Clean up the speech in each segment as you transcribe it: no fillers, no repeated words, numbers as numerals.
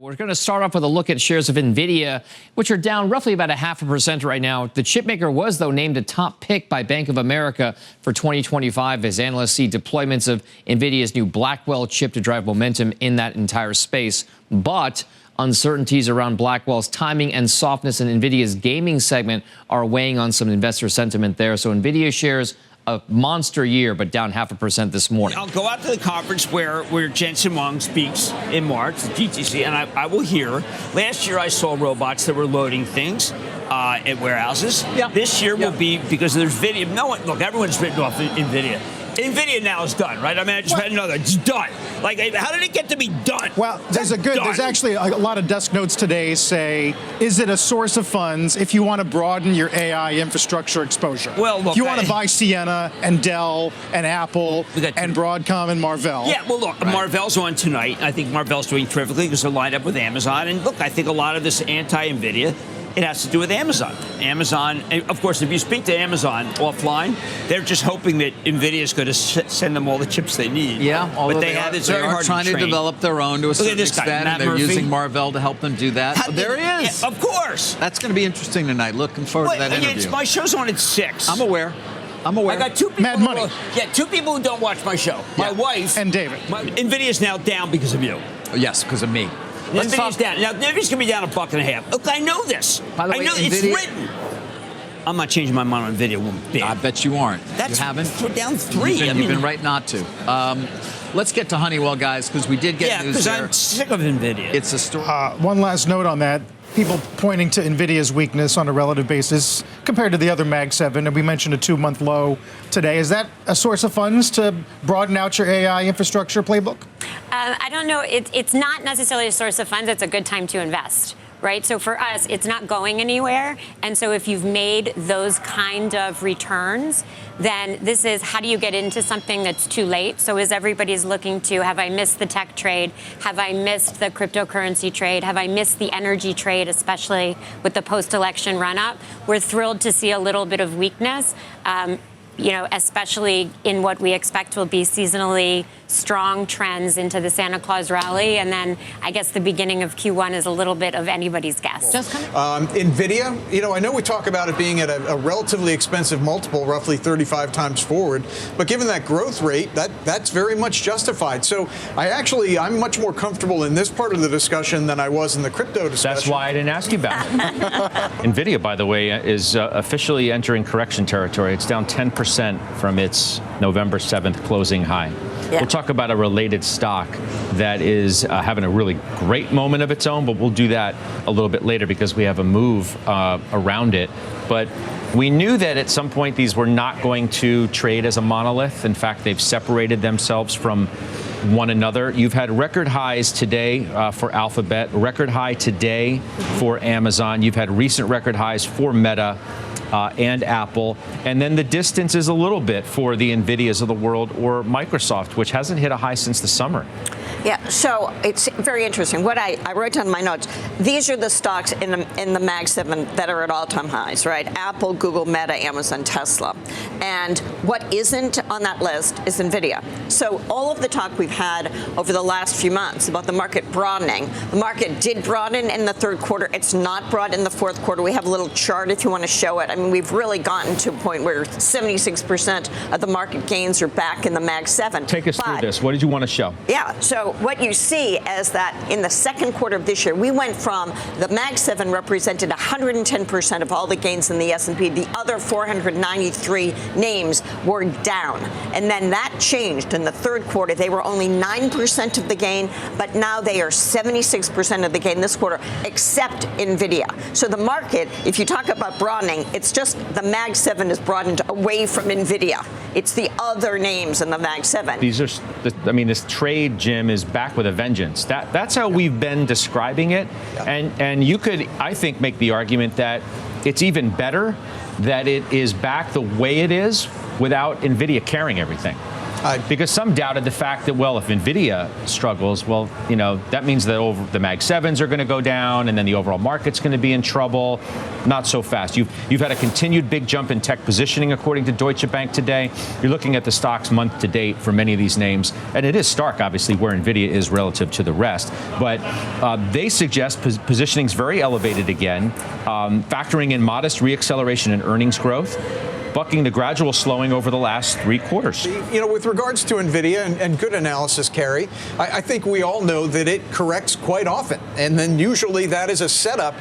We're going to start off with a look at shares of NVIDIA, which are down roughly about 0.5% right now. The chipmaker was, though, named a top pick by Bank of America for 2025 as analysts see deployments of NVIDIA's new Blackwell chip to drive momentum in that entire space. But uncertainties around Blackwell's timing and softness in NVIDIA's gaming segment are weighing on some investor sentiment there. So NVIDIA shares a monster year, but down 0.5% this morning. I'll go out to the conference where Jensen Huang speaks in March, the GTC, and I will hear. Last year I saw robots that were loading things at warehouses. Yeah. This year will be, because there's video. No one, look, everyone's written off NVIDIA. NVIDIA now is done, right? I mean, I just had another. It's done. Like, how did it get to be done? Well, there's actually a lot of desk notes today say, is it a source of funds if you want to broaden your AI infrastructure exposure? Well, look, if you want to buy Ciena and Dell and Apple and Broadcom and Marvell. Yeah, well, look, right. Marvell's on tonight. I think Marvell's doing terrifically because they're lined up with Amazon. And look, I think a lot of this anti-NVIDIA, it has to do with Amazon. Amazon, of course, if you speak to Amazon offline, they're just hoping that NVIDIA is going to send them all the chips they need. Yeah, but they are trying to develop their own to a certain extent, and they're using Marvell to help them do that. There he is. Yeah, of course. That's going to be interesting tonight. Looking forward to that interview. My show's on at 6. I'm aware. I got two people. Mad money. Two people who don't watch my show. My wife and David. NVIDIA's now down because of you. Yes, because of me. NVIDIA's down. Now, NVIDIA's going to be down $1.50. Look, I know this. By the way, it's written. I'm not changing my mind on NVIDIA. I bet you aren't. You haven't? We're down 3. You've been right not to. Let's get to Honeywell, guys, because we did get news there. Yeah, because I'm sick of NVIDIA. It's a story. One last note on that. People pointing to NVIDIA's weakness on a relative basis compared to the other Mag 7, and we mentioned a 2-month low today. Is that a source of funds to broaden out your AI infrastructure playbook? I don't know. It's not necessarily a source of funds. It's a good time to invest. Right? So for us, it's not going anywhere. And so if you've made those kind of returns, then this is how do you get into something that's too late? So as everybody's looking to, have I missed the tech trade? Have I missed the cryptocurrency trade? Have I missed the energy trade, especially with the post-election run-up? We're thrilled to see a little bit of weakness. Especially in what we expect will be seasonally strong trends into the Santa Claus rally. And then I guess the beginning of Q1 is a little bit of anybody's guess. NVIDIA, I know we talk about it being at a relatively expensive multiple, roughly 35 times forward, but given that growth rate, that's very much justified. So I'm much more comfortable in this part of the discussion than I was in the crypto discussion. That's why I didn't ask you about it. NVIDIA, by the way, is officially entering correction territory. It's down 10% from its November 7th closing high. Yeah. We'll talk about a related stock that is having a really great moment of its own, but we'll do that a little bit later because we have a move around it. But we knew that at some point these were not going to trade as a monolith. In fact, they've separated themselves from one another. You've had record highs today for Alphabet, record high today for Amazon. You've had recent record highs for Meta and Apple. And then the distance is a little bit for the NVIDIAs of the world or Microsoft, which hasn't hit a high since the summer. Yeah, so it's very interesting. What I wrote down in my notes, these are the stocks in the Mag 7 that are at all-time highs, right? Apple, Google, Meta, Amazon, Tesla. And what isn't on that list is NVIDIA. So all of the talk we've had over the last few months about the market broadening, the market did broaden in the third quarter. It's not broad in the fourth quarter. We have a little chart if you want to show it. I mean, we've really gotten to a point where 76% of the market gains are back in the Mag 7. Take us through this. What did you want to show? Yeah, so what you see is that in the second quarter of this year, we went from the Mag 7 represented 110% of all the gains in the S&P. The other 493 names were down. And then that changed in the third quarter. They were only 9% of the gain, but now they are 76% of the gain this quarter, except NVIDIA. So the market, if you talk about broadening, it's just the Mag 7 is broadened away from NVIDIA. It's the other names in the Mag 7. This trade, Jim, is back with a vengeance. That's how we've been describing it. And you could, I think, make the argument that it's even better that it is back the way it is without NVIDIA carrying everything. Because some doubted the fact that, well, if NVIDIA struggles, well, you know, that means that the Mag 7s are going to go down, and then the overall market's going to be in trouble. Not so fast. You've had a continued big jump in tech positioning, according to Deutsche Bank today. You're looking at the stocks month to date for many of these names, and it is stark, obviously, where NVIDIA is relative to the rest. But they suggest positioning is very elevated again, factoring in modest reacceleration in earnings growth, bucking the gradual slowing over the last 3 quarters. You know, with regards to NVIDIA, and good analysis, Kerry, I think we all know that it corrects quite often. And then usually that is a setup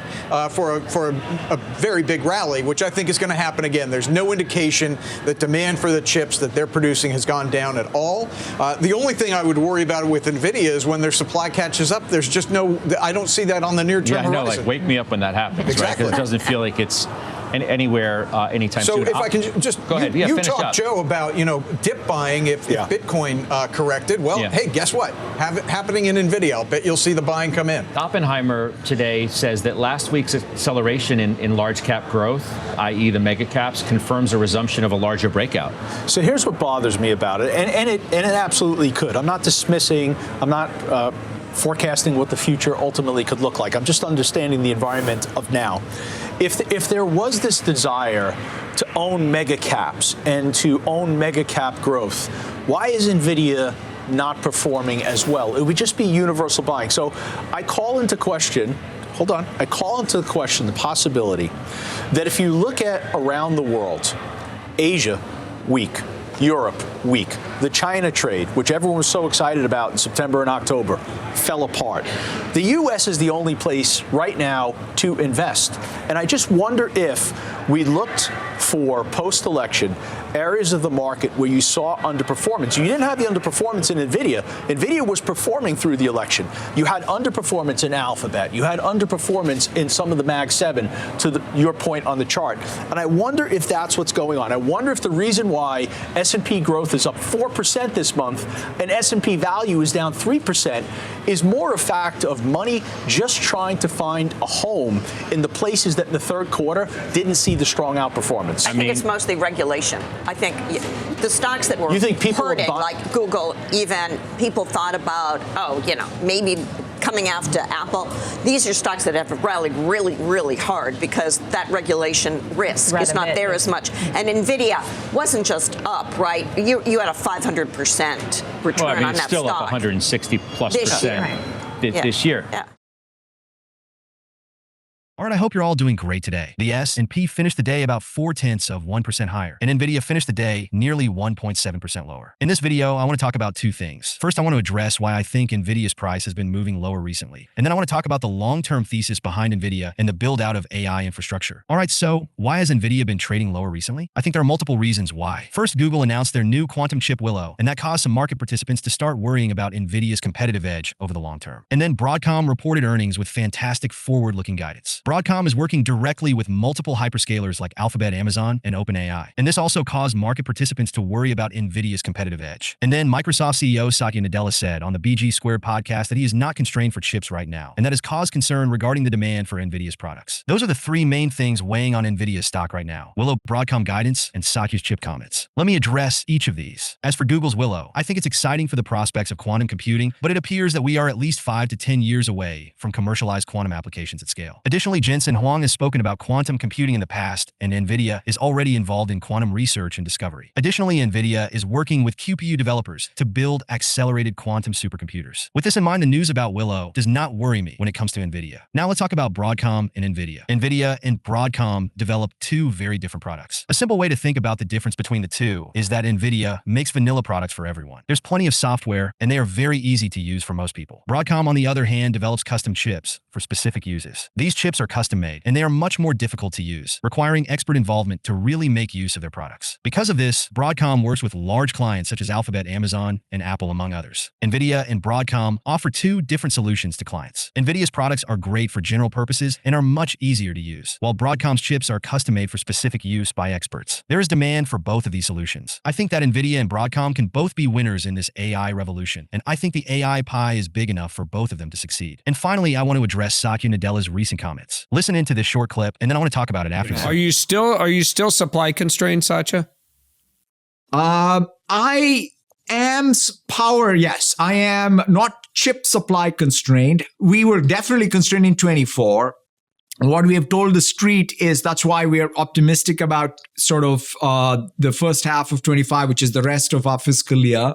for a very big rally, which I think is going to happen again. There's no indication that demand for the chips that they're producing has gone down at all. The only thing I would worry about with NVIDIA is when their supply catches up, there's just I don't see that on the near-term horizon. Yeah, I know, like, wake me up when that happens, exactly. Right? Because it doesn't feel like it's anywhere anytime soon. So if I can just go ahead. You talked, Joe, about dip buying if Bitcoin corrected. Well, hey, guess what? Have it happening in NVIDIA. I'll bet you'll see the buying come in. Oppenheimer today says that last week's acceleration in large cap growth, i.e. the mega caps, confirms a resumption of a larger breakout. So here's what bothers me about it, and it absolutely could. I'm not dismissing. I'm not forecasting what the future ultimately could look like. I'm just understanding the environment of now. If there was this desire to own mega caps and to own mega cap growth, why is NVIDIA not performing as well? It would just be universal buying. So I call into question, the possibility that if you look at around the world, Asia, weak. Europe, weak. The China trade, which everyone was so excited about in September and October, fell apart. The U.S. is the only place right now to invest. And I just wonder if we looked for post-election areas of the market where you saw underperformance. You didn't have the underperformance in NVIDIA. NVIDIA was performing through the election. You had underperformance in Alphabet. You had underperformance in some of the Mag 7, to your point on the chart. And I wonder if that's what's going on. I wonder if the reason why S&P growth is up 4% this month and S&P value is down 3% is more a fact of money just trying to find a home in the places that in the third quarter didn't see the strong outperformance. I think it's mostly regulation. I think the stocks that were hurting, like Google, even people thought about, maybe coming after Apple. These are stocks that have rallied really, really hard because that regulation risk is not there as much. And NVIDIA wasn't just up, right? You had a 500% return on that stock. Still up 160 plus percent this year. Yeah. All right, I hope you're all doing great today. The S&P finished the day about 0.4% higher, and NVIDIA finished the day nearly 1.7% lower. In this video, I want to talk about two things. First, I want to address why I think NVIDIA's price has been moving lower recently. And then I want to talk about the long-term thesis behind NVIDIA and the build-out of AI infrastructure. All right, so why has NVIDIA been trading lower recently? I think there are multiple reasons why. First, Google announced their new quantum chip Willow, and that caused some market participants to start worrying about NVIDIA's competitive edge over the long term. And then Broadcom reported earnings with fantastic forward-looking guidance. Broadcom is working directly with multiple hyperscalers like Alphabet, Amazon, and OpenAI. And this also caused market participants to worry about NVIDIA's competitive edge. And then Microsoft CEO Satya Nadella said on the BG Squared podcast that he is not constrained for chips right now, and that has caused concern regarding the demand for NVIDIA's products. Those are the three main things weighing on NVIDIA's stock right now: Willow, Broadcom guidance, and Satya's chip comments. Let me address each of these. As for Google's Willow, I think it's exciting for the prospects of quantum computing, but it appears that we are at least 5 to 10 years away from commercialized quantum applications at scale. Additionally, Jensen Huang has spoken about quantum computing in the past, and NVIDIA is already involved in quantum research and discovery. Additionally, NVIDIA is working with QPU developers to build accelerated quantum supercomputers. With this in mind, the news about Willow does not worry me when it comes to NVIDIA. Now let's talk about Broadcom and NVIDIA. NVIDIA and Broadcom develop two very different products. A simple way to think about the difference between the two is that NVIDIA makes vanilla products for everyone. There's plenty of software, and they are very easy to use for most people. Broadcom, on the other hand, develops custom chips for specific uses. These chips are custom-made, and they are much more difficult to use, requiring expert involvement to really make use of their products. Because of this, Broadcom works with large clients such as Alphabet, Amazon, and Apple, among others. NVIDIA and Broadcom offer two different solutions to clients. NVIDIA's products are great for general purposes and are much easier to use, while Broadcom's chips are custom-made for specific use by experts. There is demand for both of these solutions. I think that NVIDIA and Broadcom can both be winners in this AI revolution, and I think the AI pie is big enough for both of them to succeed. And finally, I want to address Satya Nadella's recent comments. Listen into this short clip, and then I want to talk about it after. Are you still supply constrained, Satya? AM's power, yes, I am not chip supply constrained. We were definitely constrained in 24. What we have told the street is that's why we are optimistic about sort of the first half of 25, which is the rest of our fiscal year.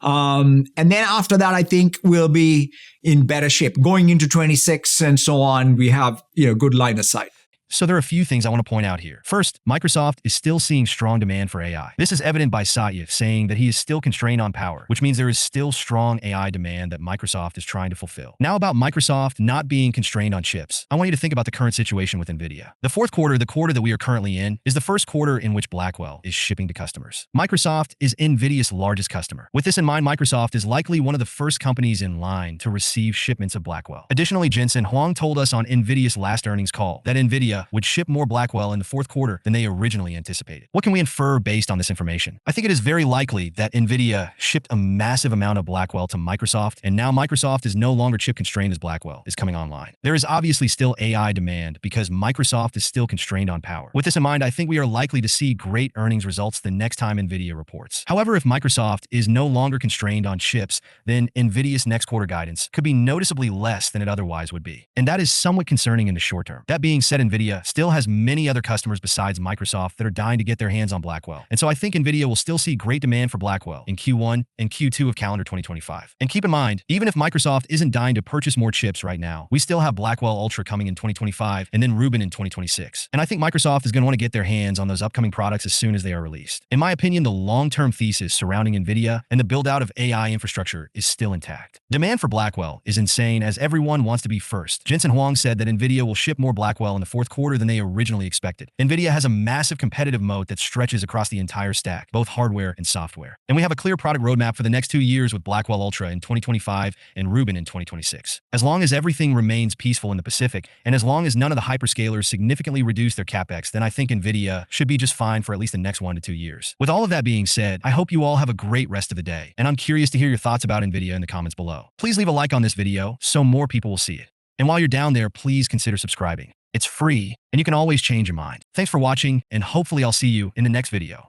And then after that, I think we'll be in better shape. Going into 26 and so on, we have good line of sight. So there are a few things I want to point out here. First, Microsoft is still seeing strong demand for AI. This is evident by Satya saying that he is still constrained on power, which means there is still strong AI demand that Microsoft is trying to fulfill. Now about Microsoft not being constrained on chips, I want you to think about the current situation with NVIDIA. The fourth quarter, the quarter that we are currently in, is the first quarter in which Blackwell is shipping to customers. Microsoft is NVIDIA's largest customer. With this in mind, Microsoft is likely one of the first companies in line to receive shipments of Blackwell. Additionally, Jensen Huang told us on NVIDIA's last earnings call that NVIDIA would ship more Blackwell in the fourth quarter than they originally anticipated. What can we infer based on this information? I think it is very likely that NVIDIA shipped a massive amount of Blackwell to Microsoft, and now Microsoft is no longer chip constrained as Blackwell is coming online. There is obviously still AI demand because Microsoft is still constrained on power. With this in mind, I think we are likely to see great earnings results the next time NVIDIA reports. However, if Microsoft is no longer constrained on chips, then NVIDIA's next quarter guidance could be noticeably less than it otherwise would be. And that is somewhat concerning in the short term. That being said, NVIDIA still has many other customers besides Microsoft that are dying to get their hands on Blackwell. And so I think NVIDIA will still see great demand for Blackwell in Q1 and Q2 of calendar 2025. And keep in mind, even if Microsoft isn't dying to purchase more chips right now, we still have Blackwell Ultra coming in 2025 and then Rubin in 2026. And I think Microsoft is going to want to get their hands on those upcoming products as soon as they are released. In my opinion, the long-term thesis surrounding NVIDIA and the build-out of AI infrastructure is still intact. Demand for Blackwell is insane as everyone wants to be first. Jensen Huang said that NVIDIA will ship more Blackwell in the fourth quarter than they originally expected. NVIDIA has a massive competitive moat that stretches across the entire stack, both hardware and software. And we have a clear product roadmap for the next 2 years with Blackwell Ultra in 2025 and Rubin in 2026. As long as everything remains peaceful in the Pacific, and as long as none of the hyperscalers significantly reduce their capex, then I think NVIDIA should be just fine for at least the next 1 to 2 years. With all of that being said, I hope you all have a great rest of the day, and I'm curious to hear your thoughts about NVIDIA in the comments below. Please leave a like on this video so more people will see it. And while you're down there, please consider subscribing. It's free, and you can always change your mind. Thanks for watching, and hopefully I'll see you in the next video.